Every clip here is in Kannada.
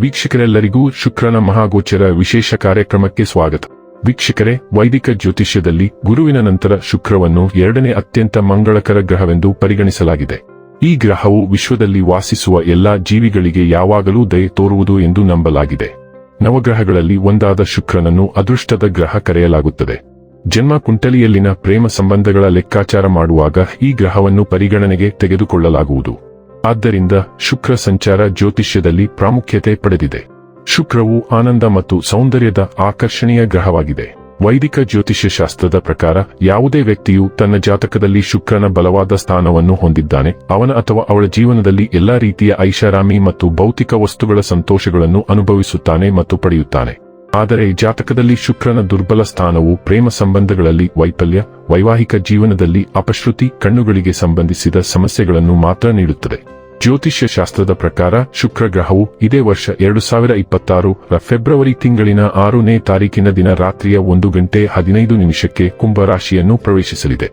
ವೀಕ್ಷಕರೆಲ್ಲರಿಗೂ ಶುಕ್ರನ ಮಹಾಗೋಚರ ವಿಶೇಷ ಕಾರ್ಯಕ್ರಮಕ್ಕೆ ಸ್ವಾಗತ. ವೀಕ್ಷಕರೇ, ವೈದಿಕ ಜ್ಯೋತಿಷ್ಯದಲ್ಲಿ ಗುರುವಿನ ನಂತರ ಶುಕ್ರವನ್ನು ಎರಡನೇ ಅತ್ಯಂತ ಮಂಗಳಕರ ಗ್ರಹವೆಂದು ಪರಿಗಣಿಸಲಾಗಿದೆ. ಈ ಗ್ರಹವು ವಿಶ್ವದಲ್ಲಿ ವಾಸಿಸುವ ಎಲ್ಲಾ ಜೀವಿಗಳಿಗೆ ಯಾವಾಗಲೂ ದಯೆ ತೋರುವುದು ಎಂದು ನಂಬಲಾಗಿದೆ. ನವಗ್ರಹಗಳಲ್ಲಿ ಒಂದಾದ ಶುಕ್ರನನ್ನು ಅದೃಷ್ಟದ ಗ್ರಹ ಕರೆಯಲಾಗುತ್ತದೆ. ಜನ್ಮ ಕುಂಡಲಿಯಲ್ಲಿನ ಪ್ರೇಮ ಸಂಬಂಧಗಳ ಲೆಕ್ಕಾಚಾರ ಮಾಡುವಾಗ ಈ ಗ್ರಹವನ್ನು ಪರಿಗಣನೆಗೆ ತೆಗೆದುಕೊಳ್ಳಲಾಗುವುದು. ಆದ್ದರಿಂದ ಶುಕ್ರ ಸಂಚಾರ ಜ್ಯೋತಿಷ್ಯದಲ್ಲಿ ಪ್ರಾಮುಖ್ಯತೆ ಪಡೆದಿದೆ. ಶುಕ್ರವು ಆನಂದ ಮತ್ತು ಸೌಂದರ್ಯದ ಆಕರ್ಷಣೀಯ ಗ್ರಹವಾಗಿದೆ. ವೈದಿಕ ಜ್ಯೋತಿಷ್ಯ ಶಾಸ್ತ್ರದ ಪ್ರಕಾರ ಯಾವುದೇ ವ್ಯಕ್ತಿಯು ತನ್ನ ಜಾತಕದಲ್ಲಿ ಶುಕ್ರನ ಬಲವಾದ ಸ್ಥಾನವನ್ನು ಹೊಂದಿದ್ದಾನೆ, ಅವನ ಅಥವಾ ಅವಳ ಜೀವನದಲ್ಲಿ ಎಲ್ಲಾ ರೀತಿಯ ಐಷಾರಾಮಿ ಮತ್ತು ಭೌತಿಕ ವಸ್ತುಗಳ ಸಂತೋಷಗಳನ್ನು ಅನುಭವಿಸುತ್ತಾನೆ ಮತ್ತು ಪಡೆಯುತ್ತಾನೆ. ಆದರೆ ಜಾತಕದಲ್ಲಿ ಶುಕ್ರನ ದುರ್ಬಲ ಸ್ಥಾನವು ಪ್ರೇಮ ಸಂಬಂಧಗಳಲ್ಲಿ ವೈಫಲ್ಯ, ವೈವಾಹಿಕ ಜೀವನದಲ್ಲಿ ಅಪಶ್ರುತಿ, ಕಣ್ಣುಗಳಿಗೆ ಸಂಬಂಧಿಸಿದ ಸಮಸ್ಯೆಗಳನ್ನು ಮಾತ್ರ ನೀಡುತ್ತದೆ. ಜ್ಯೋತಿಷ್ಯ ಶಾಸ್ತ್ರದ ಪ್ರಕಾರ ಶುಕ್ರ ಗ್ರಹವು ಇದೇ ವರ್ಷ 2026ರ ಫೆಬ್ರವರಿ ತಿಂಗಳಿನ 6ನೇ ತಾರೀಕಿನ ದಿನ ರಾತ್ರಿಯ 1:15 ಕುಂಭ ರಾಶಿಯನ್ನು ಪ್ರವೇಶಿಸಲಿದೆ.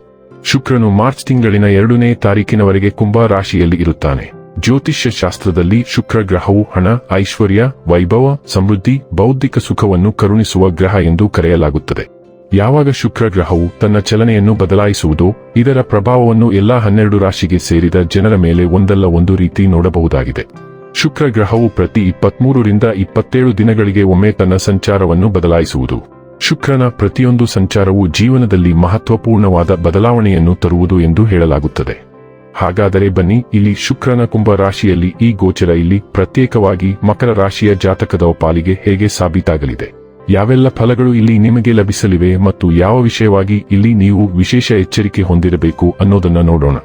ಶುಕ್ರನು ಮಾರ್ಚ್ ತಿಂಗಳಿನ 2ನೇ ತಾರೀಕಿನವರೆಗೆ ಕುಂಭ ರಾಶಿಯಲ್ಲಿ ಇರುತ್ತಾನೆ. ಜ್ಯೋತಿಷ್ಯ ಶಾಸ್ತ್ರದಲ್ಲಿ ಶುಕ್ರ ಗ್ರಹವು ಹಣ, ಐಶ್ವರ್ಯ, ವೈಭವ, ಸಮೃದ್ಧಿ, ಬೌದ್ಧಿಕ ಸುಖವನ್ನು ಕರುಣಿಸುವ ಗ್ರಹ ಎಂದು ಕರೆಯಲಾಗುತ್ತದೆ. ಯಾವಾಗ ಶುಕ್ರ ಗ್ರಹವು ತನ್ನ ಚಲನೆಯನ್ನು ಬದಲಾಯಿಸುವುದೋ ಇದರ ಪ್ರಭಾವವನ್ನು ಎಲ್ಲಾ 12 ರಾಶಿಗೆ ಸೇರಿದ ಜನರ ಮೇಲೆ ಒಂದಲ್ಲ ಒಂದು ರೀತಿ ನೋಡಬಹುದಾಗಿದೆ. ಶುಕ್ರ ಗ್ರಹವು ಪ್ರತಿ 23ರಿಂದ 27 ದಿನಗಳಿಗೆ ಒಮ್ಮೆ ತನ್ನ ಸಂಚಾರವನ್ನು ಬದಲಾಯಿಸುವುದು. ಶುಕ್ರನ ಪ್ರತಿಯೊಂದು ಸಂಚಾರವು ಜೀವನದಲ್ಲಿ ಮಹತ್ವಪೂರ್ಣವಾದ ಬದಲಾವಣೆಯನ್ನು ತರುವುದು ಎಂದು ಹೇಳಲಾಗುತ್ತದೆ. ಹಾಗಾದರೆ ಬನ್ನಿ, ಇಲ್ಲಿ ಶುಕ್ರನ ಕುಂಭ ರಾಶಿಯಲ್ಲಿ ಈ ಗೋಚರ ಇಲ್ಲಿ ಪ್ರತ್ಯೇಕವಾಗಿ ಮಕರ ರಾಶಿಯ ಜಾತಕದ ಪಾಲಿಗೆ ಹೇಗೆ ಸಾಬೀತಾಗಲಿದೆ, ಯಾವೆಲ್ಲ ಫಲಗಳು ಇಲ್ಲಿ ನಿಮಗೆ ಲಭಿಸಲಿವೆ ಮತ್ತು ಯಾವ ವಿಷಯವಾಗಿ ಇಲ್ಲಿ ನೀವು ವಿಶೇಷ ಎಚ್ಚರಿಕೆ ಹೊಂದಿರಬೇಕು ಅನ್ನೋದನ್ನ ನೋಡೋಣ.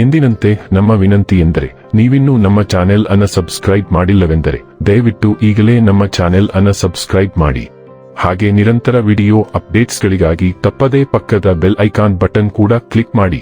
ಎಂದಿನಂತೆ ನಮ್ಮ ವಿನಂತಿ ಎಂದರೆ, ನೀವಿನ್ನೂ ನಮ್ಮ ಚಾನೆಲ್ ಅನ್ನು ಸಬ್ಸ್ಕ್ರೈಬ್ ಮಾಡಿಲ್ಲವೆಂದರೆ ದಯವಿಟ್ಟು ಈಗಲೇ ನಮ್ಮ ಚಾನೆಲ್ ಅನ್ನು ಸಬ್ಸ್ಕ್ರೈಬ್ ಮಾಡಿ. ಹಾಗೆ ನಿರಂತರ ವಿಡಿಯೋ ಅಪ್ಡೇಟ್ಸ್ಗಳಿಗಾಗಿ ತಪ್ಪದೇ ಪಕ್ಕದ ಬೆಲ್ ಐಕಾನ್ ಬಟನ್ ಕೂಡ ಕ್ಲಿಕ್ ಮಾಡಿ.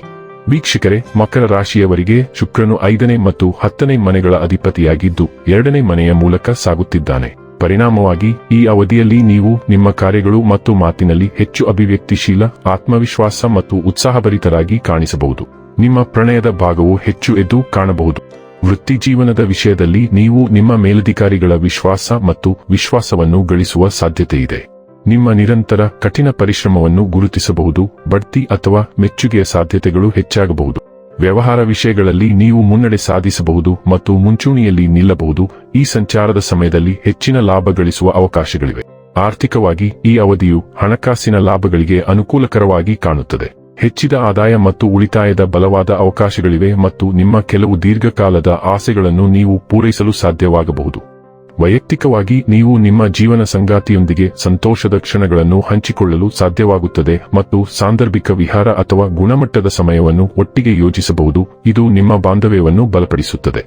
ವೀಕ್ಷಕರೇ, ಮಕರ ರಾಶಿಯವರಿಗೆ ಶುಕ್ರನು 5ನೇ ಮತ್ತು 10ನೇ ಮನೆಗಳ ಅಧಿಪತಿಯಾಗಿದ್ದು 2ನೇ ಮನೆಯ ಮೂಲಕ ಸಾಗುತ್ತಿದ್ದಾನೆ. ಪರಿಣಾಮವಾಗಿ ಈ ಅವಧಿಯಲ್ಲಿ ನೀವು ನಿಮ್ಮ ಕಾರ್ಯಗಳು ಮತ್ತು ಮಾತಿನಲ್ಲಿ ಹೆಚ್ಚು ಅಭಿವ್ಯಕ್ತಿಶೀಲ, ಆತ್ಮವಿಶ್ವಾಸ ಮತ್ತು ಉತ್ಸಾಹಭರಿತರಾಗಿ ಕಾಣಿಸಬಹುದು. ನಿಮ್ಮ ಪ್ರಣಯದ ಭಾಗವು ಹೆಚ್ಚು ಎದ್ದು ಕಾಣಬಹುದು. ವೃತ್ತಿ ಜೀವನದ ವಿಷಯದಲ್ಲಿ ನೀವು ನಿಮ್ಮ ಮೇಲಧಿಕಾರಿಗಳ ವಿಶ್ವಾಸ ಮತ್ತು ವಿಶ್ವಾಸವನ್ನು ಗಳಿಸುವ ಸಾಧ್ಯತೆಯಿದೆ. ನಿಮ್ಮ ನಿರಂತರ ಕಠಿಣ ಪರಿಶ್ರಮವನ್ನು ಗುರುತಿಸಬಹುದು. ಬಡ್ತಿ ಅಥವಾ ಮೆಚ್ಚುಗೆಯ ಸಾಧ್ಯತೆಗಳು ಹೆಚ್ಚಾಗಬಹುದು. ವ್ಯವಹಾರ ವಿಷಯಗಳಲ್ಲಿ ನೀವು ಮುನ್ನಡೆ ಸಾಧಿಸಬಹುದು ಮತ್ತು ಮುಂಚೂಣಿಯಲ್ಲಿ ನಿಲ್ಲಬಹುದು. ಈ ಸಂಚಾರದ ಸಮಯದಲ್ಲಿ ಹೆಚ್ಚಿನ ಲಾಭ ಗಳಿಸುವ ಅವಕಾಶಗಳಿವೆ. ಆರ್ಥಿಕವಾಗಿ ಈ ಅವಧಿಯು ಹಣಕಾಸಿನ ಲಾಭಗಳಿಗೆ ಅನುಕೂಲಕರವಾಗಿ ಕಾಣುತ್ತದೆ. ಹೆಚ್ಚಿದ ಆದಾಯ ಮತ್ತು ಉಳಿತಾಯದ ಬಲವಾದ ಅವಕಾಶಗಳಿವೆ ಮತ್ತು ನಿಮ್ಮ ಕೆಲವು ದೀರ್ಘಕಾಲದ ಆಸೆಗಳನ್ನು ನೀವು ಪೂರೈಸಲು ಸಾಧ್ಯವಾಗಬಹುದು. ವೈಯಕ್ತಿಕವಾಗಿ ನೀವು ನಿಮ್ಮ ಜೀವನ ಸಂಗಾತಿಯೊಂದಿಗೆ ಸಂತೋಷದ ಕ್ಷಣಗಳನ್ನು ಹಂಚಿಕೊಳ್ಳಲು ಸಾಧ್ಯವಾಗುತ್ತದೆ ಮತ್ತು ಸಾಂದರ್ಭಿಕ ವಿಹಾರ ಅಥವಾ ಗುಣಮಟ್ಟದ ಸಮಯವನ್ನು ಒಟ್ಟಿಗೆ ಯೋಜಿಸಬಹುದು. ಇದು ನಿಮ್ಮ ಬಾಂಧವ್ಯವನ್ನು ಬಲಪಡಿಸುತ್ತದೆ.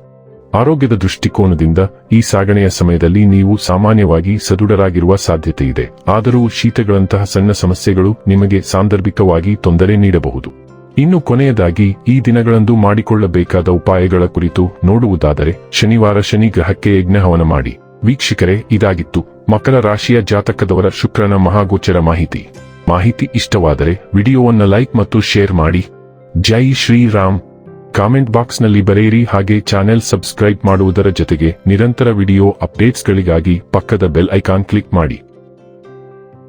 ಆರೋಗ್ಯದ ದೃಷ್ಟಿಕೋನದಿಂದ ಈ ಸಾಗಣೆಯ ಸಮಯದಲ್ಲಿ ನೀವು ಸಾಮಾನ್ಯವಾಗಿ ಸದೃಢರಾಗಿರುವ ಸಾಧ್ಯತೆಯಿದೆ. ಆದರೂ ಶೀತಗಳಂತಹ ಸಣ್ಣ ಸಮಸ್ಯೆಗಳು ನಿಮಗೆ ಸಾಂದರ್ಭಿಕವಾಗಿ ತೊಂದರೆ ನೀಡಬಹುದು. ಇನ್ನು ಕೊನೆಯದಾಗಿ ಈ ದಿನಗಳಂದು ಮಾಡಿಕೊಳ್ಳಬೇಕಾದ ಉಪಾಯಗಳ ಕುರಿತು ನೋಡುವುದಾದರೆ, ಶನಿವಾರ ಶನಿ ಗ್ರಹಕ್ಕೆ ಯಜ್ಞಹವನ ಮಾಡಿ. ವೀಕ್ಷಕರೇ, ಇದಾಗಿತ್ತು ಮಕರ ರಾಶಿಯ ಜಾತಕದವರ ಶುಕ್ರನ ಮಹಾಗೋಚರ ಮಾಹಿತಿ ಇಷ್ಟವಾದರೆ ವಿಡಿಯೋವನ್ನು ಲೈಕ್ ಮತ್ತು ಶೇರ್ ಮಾಡಿ. ಜೈ ಶ್ರೀರಾಮ್. ಕಾಮೆಂಟ್ ಬಾಕ್ಸ್ನಲ್ಲಿ ಬರೆಯಿರಿ. ಹಾಗೆ ಚಾನೆಲ್ ಸಬ್ಸ್ಕ್ರೈಬ್ ಮಾಡುವುದರ ಜೊತೆಗೆ ನಿರಂತರ ವಿಡಿಯೋ ಅಪ್ಡೇಟ್ಸ್ಗಳಿಗಾಗಿ ಪಕ್ಕದ ಬೆಲ್ ಐಕಾನ್ ಕ್ಲಿಕ್ ಮಾಡಿ.